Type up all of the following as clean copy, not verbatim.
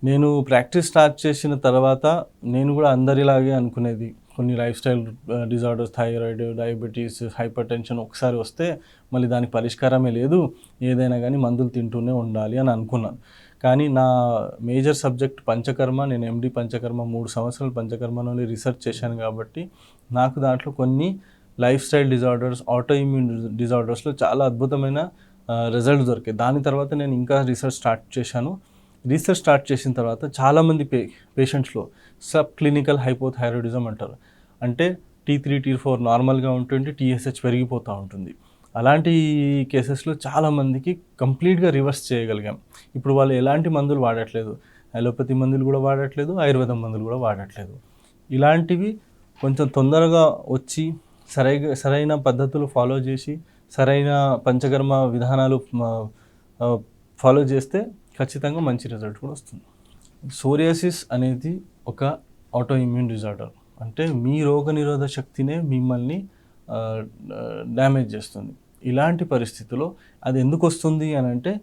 నేను practice start చేసిన తర్వాత నేను కూడా అందరిలాగే అనుకునేది. కొన్ని life style disorders, thyroid, diabetes, hyper tension ఒకసారి వస్తే మళ్ళీ దానికి పరిష్కారమే లేదు. ఏదైనా గానీ మందులు తింటూనే ఉండాలి అని అనుకున్నాను. కానీ నా మేజర్ సబ్జెక్ట్ పంచకర్మ. నేను ఎండీ పంచకర్మ 3 సంవత్సరాలు పంచకర్మలోనే రీసెర్చ్ చేశాను కాబట్టి నాకు దాంట్లో కొన్ని life style disorders, auto immune డిజార్డర్స్‌లో చాలా అద్భుతమైన రిజల్ట్స్ దొరికాయి. దాని తర్వాత నేను ఇంకా రీసెర్చ్ స్టార్ట్ చేశాను. రీసెర్చ్ స్టార్ట్ చేసిన తర్వాత చాలామంది పేషెంట్స్‌లో సబ్ క్లినికల్ హైపోథైరాయిడిజం అంటారు. అంటే T3, T4 నార్మల్‌గా ఉంటుంది. TSH పెరిగిపోతూ ఉంటుంది. అలాంటి కేసెస్‌లో చాలామందికి కంప్లీట్‌గా రివర్స్ చేయగలిగాం. ఇప్పుడు వాళ్ళు ఎలాంటి మందులు వాడట్లేదు. అలోపతి మందులు కూడా వాడట్లేదు. ఆయుర్వేదం మందులు కూడా వాడట్లేదు. ఇలాంటివి కొంచెం తొందరగా వచ్చి సరైన పద్ధతులు ఫాలో చేసి సరైన పంచకర్మ విధానాలు ఫాలో చేస్తే ఖచ్చితంగా మంచి రిజల్ట్ కూడా వస్తుంది. సోరియాసిస్ అనేది ఒక ఆటో ఇమ్యూన్ డిజార్డర్. అంటే మీ రోగనిరోధక శక్తినే మిమ్మల్ని డ్యామేజ్ చేస్తుంది. ఇలాంటి పరిస్థితిలో అది ఎందుకు వస్తుంది అని అంటే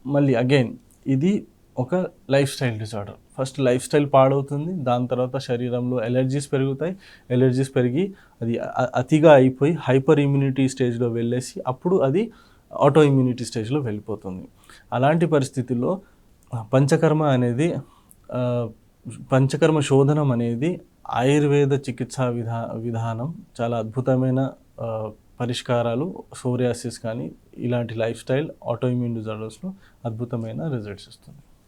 మళ్ళీ అగైన్ ఇది ఒక life style disorder. First life style పాడవుతుంది. దాని తర్వాత శరీరంలో ఎలర్జీస్ పెరుగుతాయి. ఎలర్జీస్ పెరిగి అది అతిగా అయిపోయి హైపర్ ఇమ్యూనిటీ స్టేజ్లో వెళ్ళేసి అప్పుడు అది ఆటో ఇమ్యూనిటీ స్టేజ్లో వెళ్ళిపోతుంది. అలాంటి పరిస్థితుల్లో పంచకర్మ అనేది పంచకర్మ శోధనం అనేది ఆయుర్వేద చికిత్సా విధానం చాలా అద్భుతమైన పరిష్కారాలు సోరియాసిస్ కానీ ఇలాంటి లైఫ్ స్టైల్ ఆటో ఇమ్యూన్ డిజార్డర్స్లో అద్భుతమైన రిజల్ట్స్ ఇస్తుంది.